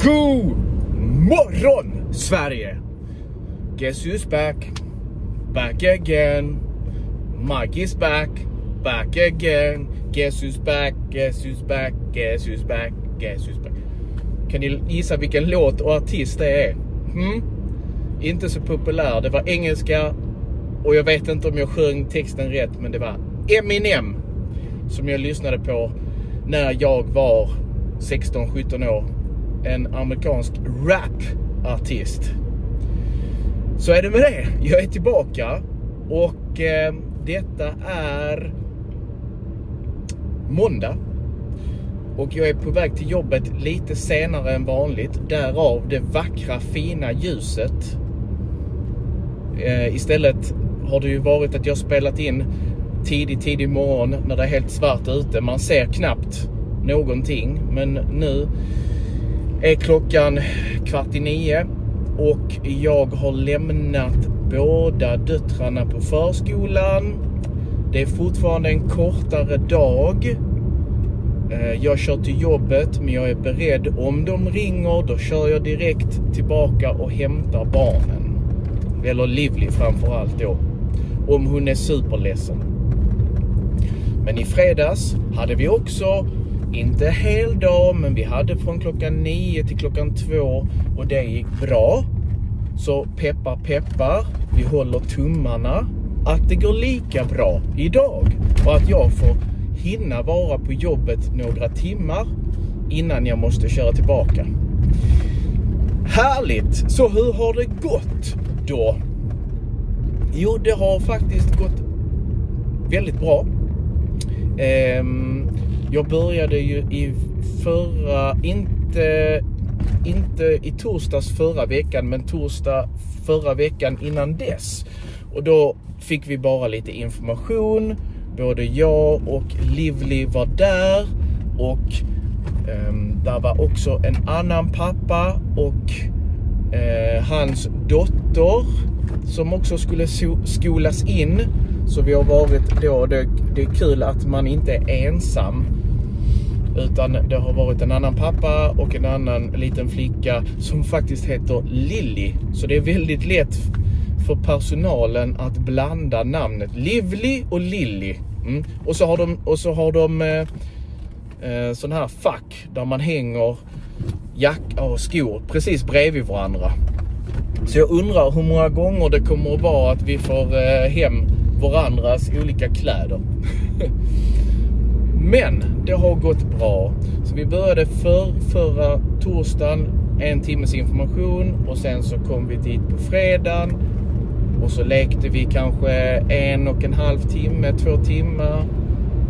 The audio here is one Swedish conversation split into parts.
God morgon, Sverige! Guess who's back? Back again. Mike is back. Back again. Guess who's back? Guess who's back? Guess who's back? Guess who's back? Kan ni gissa vilken låt och artist det är? Inte så populär. Det var engelska. Och jag vet inte om jag sjöng texten rätt, men det var Eminem som jag lyssnade på när jag var 16-17 år. En amerikansk rap-artist. Så är det med det. Jag är tillbaka. Och detta är måndag. Och jag är på väg till jobbet lite senare än vanligt. Därav det vackra, fina ljuset. Istället har det ju varit att jag spelat in tidig morgon när det är helt svart ute. Man ser knappt någonting. Men nu är klockan 8:45 och jag har lämnat båda döttrarna på förskolan. Det är fortfarande en kortare dag. Jag kör till jobbet, men jag är beredd. Om de ringer, då kör jag direkt tillbaka och hämtar barnen. Eller Livli framförallt då. Om hon är superledsen. Men i fredags hade vi också, inte hel dag, men vi hade från klockan 9 till klockan 2 och det gick bra. Så peppar, vi håller tummarna att det går lika bra idag. Och att jag får hinna vara på jobbet några timmar innan jag måste köra tillbaka. Härligt! Så hur har det gått då? Jo, det har faktiskt gått väldigt bra. Jag började ju i inte i torsdags förra veckan, men torsdag förra veckan innan dess. Och då fick vi bara lite information. Både jag och Livli var där. Och där var också en annan pappa och hans dotter som också skulle skolas in. Så vi har varit då, det är kul att man inte är ensam, utan det har varit en annan pappa och en annan liten flicka som faktiskt heter Lilly. Så det är väldigt lätt för personalen att blanda namnet Livli och Lilly. Och så har de sån här fack där man hänger jacka och skor precis bredvid varandra. Så jag undrar hur många gånger det kommer att vara att vi får hem varandras olika kläder. Men det har gått bra. Så vi började förra torsdagen 1 timmes information. Och sen så kom vi dit på fredagen. Och så lekte vi kanske 1,5 timme, 2 timmar.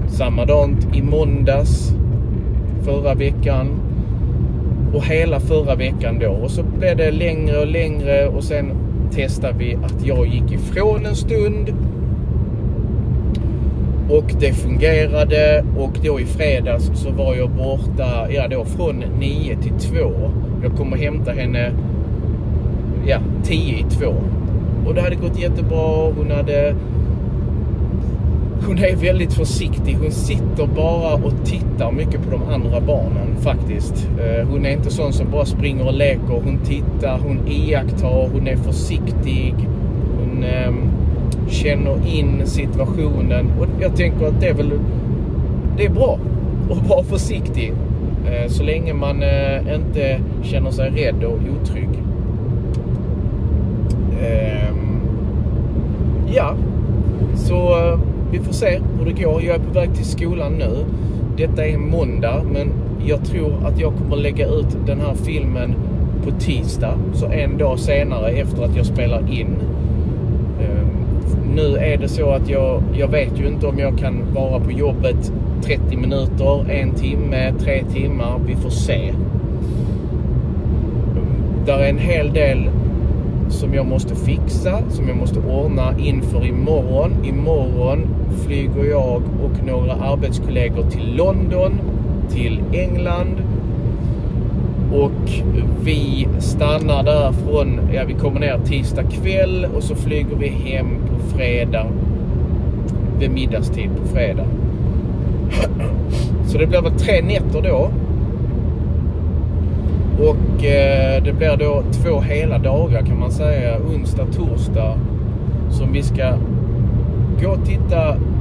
Samma dag i måndags förra veckan. Och hela förra veckan då. Och så blev det längre och längre. Och sen testade vi att jag gick ifrån en stund. Och det fungerade. Och då i fredags så var jag borta då från 9 till 2. Jag kommer hämta henne 10 i 2. Och det hade gått jättebra. Hon är väldigt försiktig. Hon sitter bara och tittar mycket på de andra barnen faktiskt. Hon är inte sån som bara springer och leker. Hon tittar, hon iakttar, hon är försiktig. Hon känner in situationen. Och jag tänker att det är bra att vara försiktig. Så länge man inte känner sig rädd och otrygg. Så vi får se hur det går. Jag är på väg till skolan nu. Detta är måndag, men jag tror att jag kommer lägga ut den här filmen på tisdag. Så en dag senare efter att jag spelar in. Nu är det så att jag vet ju inte om jag kan vara på jobbet 30 minuter, 1 timme, 3 timmar. Vi får se. Där är en hel del som jag måste fixa, som jag måste ordna inför imorgon. Imorgon flyger jag och några arbetskollegor till London, till England. Och vi stannar där vi kommer ner tisdag kväll och så flyger vi hem på fredag, vid middagstid på fredag. Så det blir väl 3 nätter då. Och det blir då 2 hela dagar kan man säga, onsdag, torsdag, som vi ska gå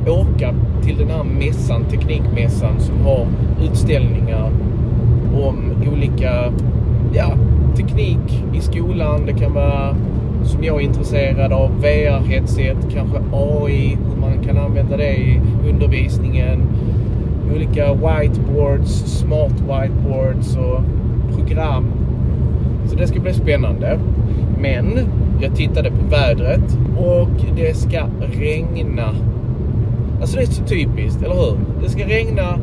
och åka till den här mässan, teknikmässan, som har utställningar om olika teknik i skolan. Det kan vara, som jag är intresserad av, VR-headset, kanske AI, hur man kan använda det i undervisningen, olika whiteboards, smart whiteboards och program. Så det ska bli spännande. Men jag tittade på vädret och det ska regna. Alltså det är så typiskt, eller hur? Det ska regna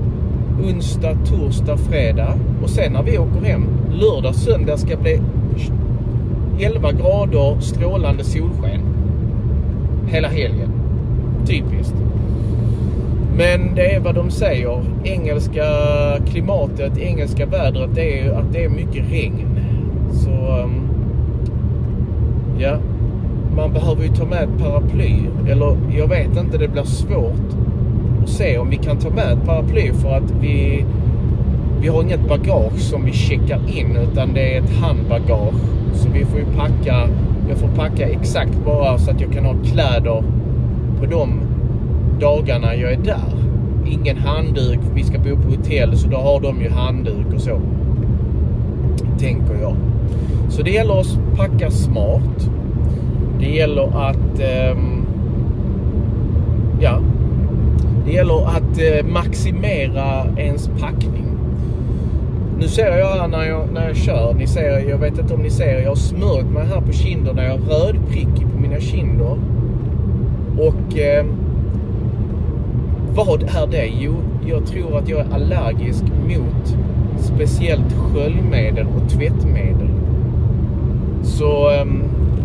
onsdag, torsdag, fredag. Och sen när vi åker hem, lördag, söndag, ska bli 11 grader strålande solsken hela helgen. Typiskt. Men det är vad de säger. Engelska klimatet, engelska vädret, det är ju att det är mycket regn. Så man behöver ju ta med ett paraply. Eller jag vet inte, det blir svårt att se om vi kan ta med ett paraply, för att vi har inget bagage som vi checkar in, utan det är ett handbagage. Så vi får ju jag får packa exakt bara så att jag kan ha kläder på de dagarna jag är där. Ingen handduk, vi ska bo på hotell, så då har de ju handduk och så, tänker jag. Så det gäller att packa smart. Det gäller att det gäller att maximera ens packning. Nu ser jag när jag kör, jag vet inte om ni ser, jag har smört mig här på kinderna, jag har röd prick på mina kinder. Och vad är det? Jo, jag tror att jag är allergisk mot speciellt sköljmedel och tvättmedel. Så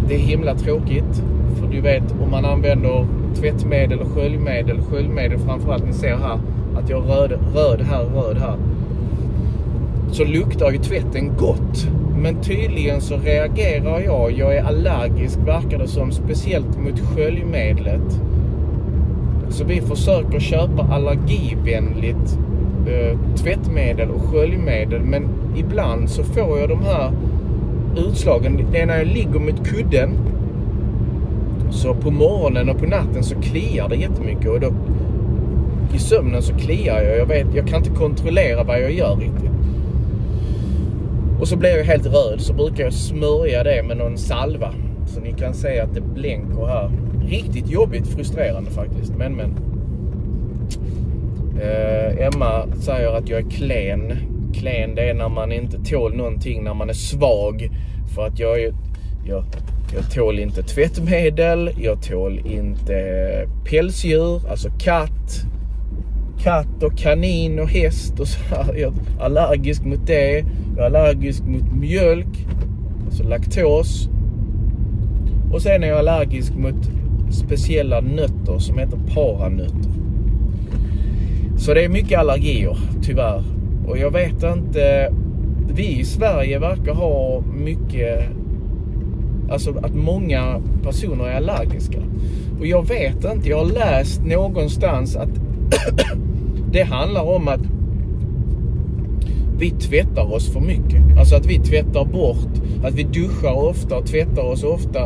det är himla tråkigt, för du vet, om man använder tvättmedel och sköljmedel framförallt, ni ser här att jag har röd här, så luktar ju tvätten gott. Men tydligen så reagerar jag är allergisk, verkar det som, speciellt mot sköljmedlet. Så vi försöker köpa allergivänligt tvättmedel och sköljmedel, men ibland så får jag de här utslagen. Det är när jag ligger med kudden, så på morgonen och på natten så kliar det jättemycket, och då i sömnen så kliar jag kan inte kontrollera vad jag gör riktigt. Och så blir jag helt röd, så brukar jag smörja det med någon salva, så ni kan se att det blänker här. Riktigt jobbigt, frustrerande faktiskt. Men Emma säger att jag är klen. Klen, det är när man inte tål någonting, när man är svag. För att jag tål inte tvättmedel, jag tål inte pälsdjur, alltså katt och kanin och häst och så här. Jag är allergisk mot det. Jag är allergisk mot mjölk, alltså laktos. Och sen är jag allergisk mot speciella nötter som heter paranötter. Så det är mycket allergier, tyvärr. Och jag vet inte, vi i Sverige verkar ha mycket, alltså att många personer är allergiska. Och jag vet inte, jag har läst någonstans att det handlar om att vi tvättar oss för mycket. Alltså att vi tvättar bort, att vi duschar ofta och tvättar oss ofta.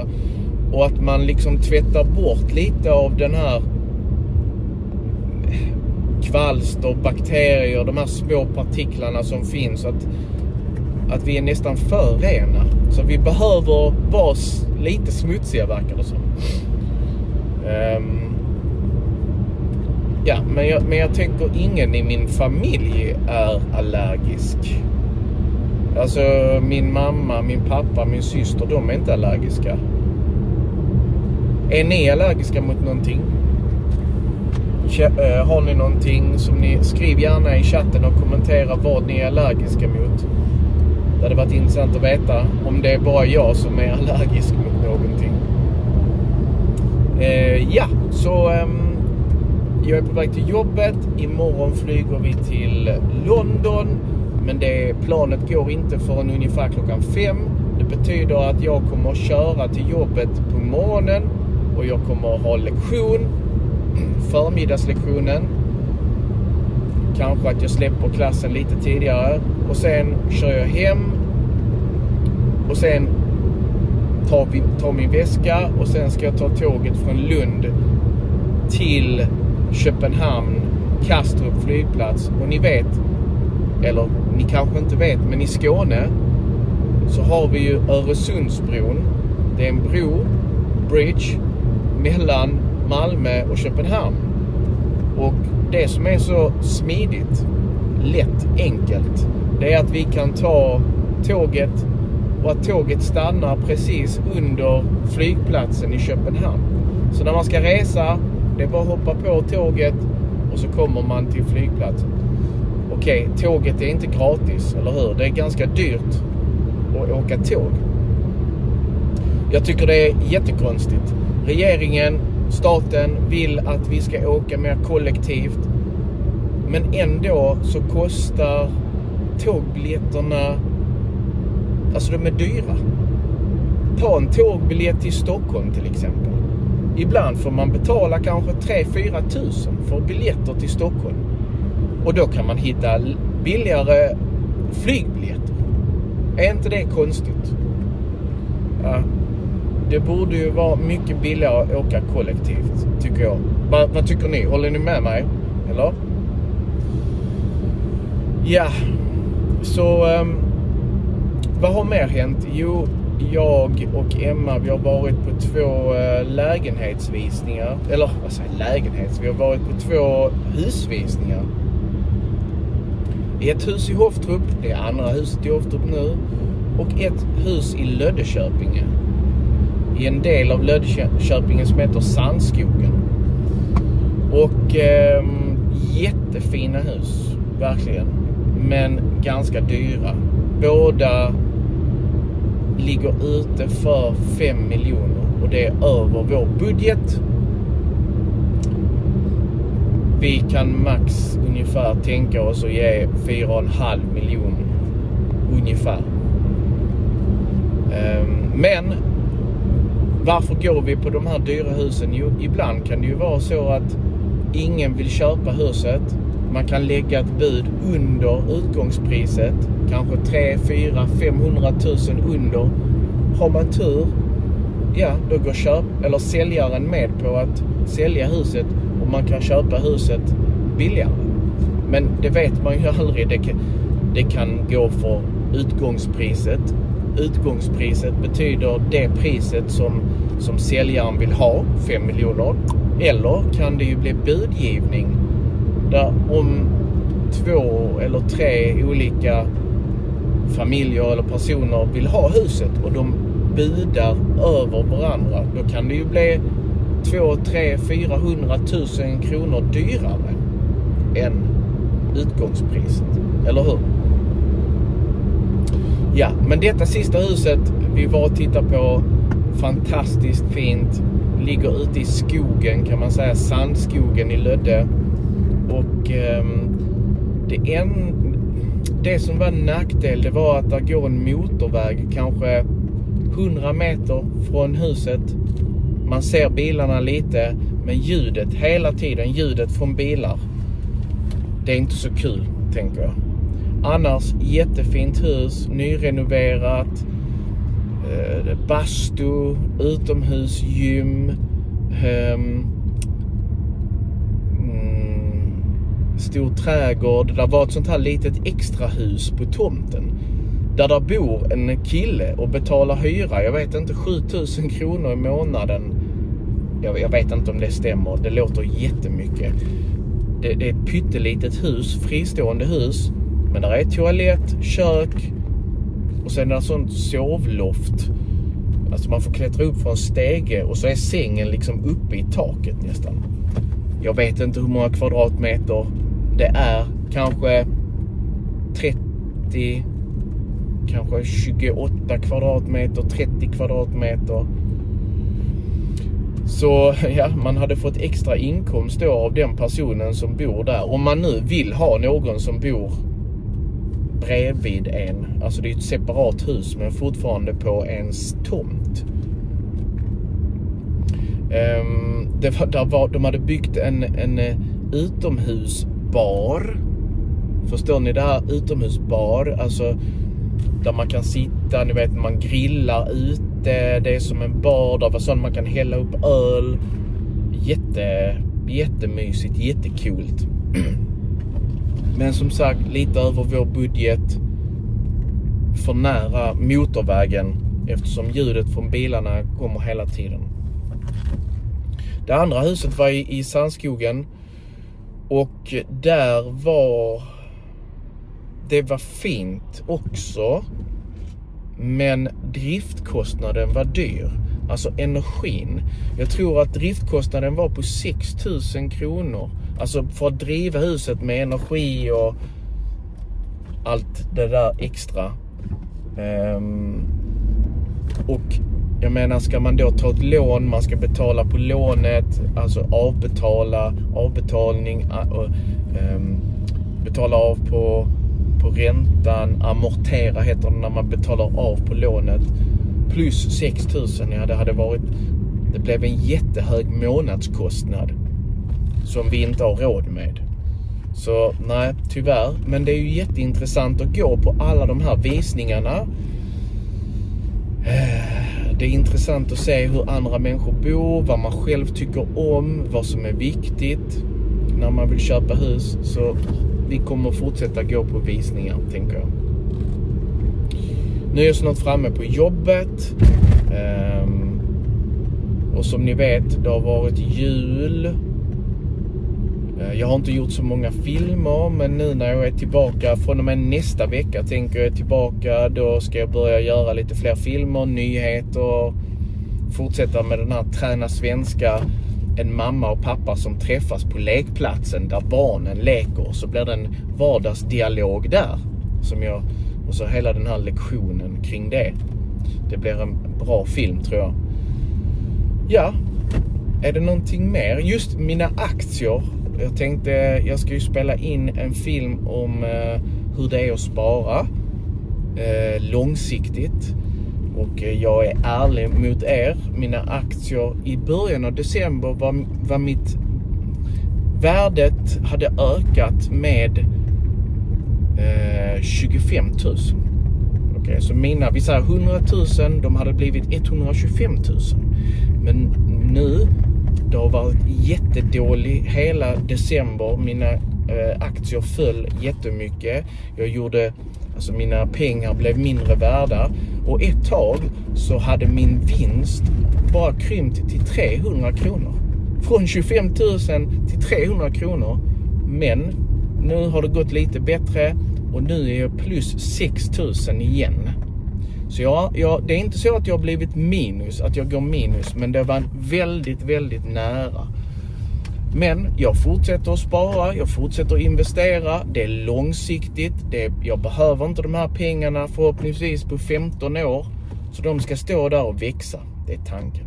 Och att man liksom tvättar bort lite av den här kvalster, bakterier, de här små partiklarna som finns. Att vi är nästan för rena. Så vi behöver vara lite smutsiga, verkar det som. Men jag tänker ingen i min familj är allergisk. Alltså min mamma, min pappa, min syster, de är inte allergiska. Är ni allergiska mot någonting? Har ni någonting som ni skriv gärna i chatten och kommentera vad ni är allergiska mot. Det hade varit intressant att veta om det är bara jag som är allergisk mot någonting. Jag är på väg till jobbet. Imorgon flyger vi till London. Men planet går inte förrän ungefär 5:00. Det betyder att jag kommer att köra till jobbet på morgonen. Och jag kommer att ha lektion. Förmiddagslektionen. Kanske att jag släpper klassen lite tidigare. Och sen kör jag hem. och sen tar min väska och sen ska jag ta tåget från Lund till Köpenhamn, Kastrup flygplats. Och ni vet, eller ni kanske inte vet, men i Skåne så har vi ju Öresundsbron. Det är en bridge mellan Malmö och Köpenhamn. Och det som är så smidigt, lätt, enkelt, det är att vi kan ta tåget och att tåget stannar precis under flygplatsen i Köpenhamn. Så när man ska resa, det är bara att hoppa på tåget och så kommer man till flygplatsen. Okej, tåget är inte gratis, eller hur? Det är ganska dyrt att åka tåg. Jag tycker det är jättekonstigt. Regeringen, staten vill att vi ska åka mer kollektivt, men ändå så kostar tågbiljetterna, alltså de är dyra. Ta en tågbiljett till Stockholm till exempel. Ibland får man betala kanske 3-4 tusen för biljetter till Stockholm. Och då kan man hitta billigare flygbiljetter. Är inte det konstigt? Ja. Det borde ju vara mycket billigare att åka kollektivt, tycker jag. Vad tycker ni? Håller ni med mig? Eller? Ja. Så vad har mer hänt? Jo, jag och Emma, vi har varit på 2 lägenhetsvisningar. Eller vad säger vi har varit på 2 husvisningar. Ett hus i Hoftrup, det är andra huset i Hoftrup nu. Och ett hus i Löddeköpinge. I en del av Löddeköpinge som heter Sandskogen. Och jättefina hus, verkligen. Men ganska dyra. Båda ligger ute för 5 miljoner. Och det är över vår budget. Vi kan max ungefär tänka oss att ge 4,5 miljoner. Ungefär. Men varför går vi på de här dyra husen? Jo, ibland kan det ju vara så att ingen vill köpa huset. Man kan lägga ett bud under utgångspriset. Kanske 3, 4, 500 000 under. Har man tur, ja, då går säljaren med på att sälja huset och man kan köpa huset billigare. Men det vet man ju aldrig. Det kan gå för utgångspriset. Utgångspriset betyder det priset som säljaren vill ha, 5 miljoner. Eller kan det ju bli budgivning där om 2 eller 3 olika familjer eller personer vill ha huset och de budar över varandra. Då kan det ju bli 2, 3, 400 000 kronor dyrare än utgångspriset. Eller hur? Ja, men detta sista huset vi var och tittade på, fantastiskt fint, ligger ute i skogen, kan man säga, Sandskogen i Lödde. Och det som var en nackdel, det var att det går en motorväg kanske 100 meter från huset. Man ser bilarna lite, men ljudet från bilar, det är inte så kul, tänker jag. Annars jättefint hus, nyrenoverat, bastu, utomhusgym, stor trädgård. Där var ett sånt här litet extra hus på tomten där bor en kille och betalar hyra, jag vet inte, 7 000 kronor i månaden. Jag vet inte om det stämmer, det låter jättemycket. Det är ett pyttelitet hus, fristående hus, men där är toalett, kök och sen är det sånt sovloft. Alltså man får klättra upp från stege och så är sängen liksom uppe i taket nästan. Jag vet inte hur många kvadratmeter det är, kanske 30, kanske 28 kvadratmeter, 30 kvadratmeter. Så ja, man hade fått extra inkomst då av den personen som bor där. Om man nu vill ha någon som bor bredvid en. Alltså det är ett separat hus men fortfarande på ens tomt. De hade byggt en utomhusbar. Förstår ni det här? Utomhusbar. Alltså där man kan sitta, ni vet, man grillar ute. Det är som en bar där sån man kan hälla upp öl. Jättemysigt, jättekult. Men som sagt, lite över vår budget, för nära motorvägen eftersom ljudet från bilarna kommer hela tiden. Det andra huset var i Sandskogen, och det var fint också, men driftkostnaden var dyr. Alltså energin. Jag tror att driftkostnaden var på 6 000 kronor. Alltså för att driva huset med energi och allt det där extra. Och jag menar, ska man då ta ett lån, man ska betala på lånet, alltså avbetalning, betala av på räntan, amortera heter det när man betalar av på lånet, plus 6 000. Det blev en jättehög månadskostnad som vi inte har råd med. Så nej, tyvärr. Men det är ju jätteintressant att gå på alla de här visningarna. Det är intressant att se hur andra människor bor, vad man själv tycker om, vad som är viktigt när man vill köpa hus. Så vi kommer fortsätta gå på visningar, tänker jag. Nu är jag snart framme på jobbet. Och som ni vet, det har varit jul. Jag har inte gjort så många filmer, men nu när jag är tillbaka från och med nästa vecka, tänker jag tillbaka, då ska jag börja göra lite fler filmer, nyheter, fortsätta med den här Träna Svenska, en mamma och pappa som träffas på lekplatsen där barnen leker, så blir det en vardagsdialog där och så hela den här lektionen kring det. Det blir en bra film, tror jag. Ja, är det någonting mer? Just mina aktier. Jag tänkte, jag ska ju spela in en film om hur det är att spara långsiktigt. Och jag är ärlig mot er. Mina aktier i början av december var mitt värdet hade ökat med 25 000. Okej, så vi säger 100 000, de hade blivit 125 000. Men nu, det har varit jättedålig hela december. Mina aktier föll jättemycket. Mina pengar blev mindre värda. Och ett tag så hade min vinst bara krympt till 300 kronor. Från 25 000 till 300 kronor. Men nu har det gått lite bättre. Och nu är jag plus 6 000 igen. Så det är inte så att jag har blivit minus, att jag går minus. Men det var väldigt, väldigt nära. Men jag fortsätter att spara, jag fortsätter att investera. Det är långsiktigt. Jag behöver inte de här pengarna förhoppningsvis på 15 år. Så de ska stå där och växa. Det är tanken.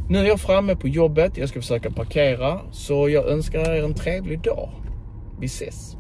Nu är jag framme på jobbet. Jag ska försöka parkera. Så jag önskar er en trevlig dag. Vi ses.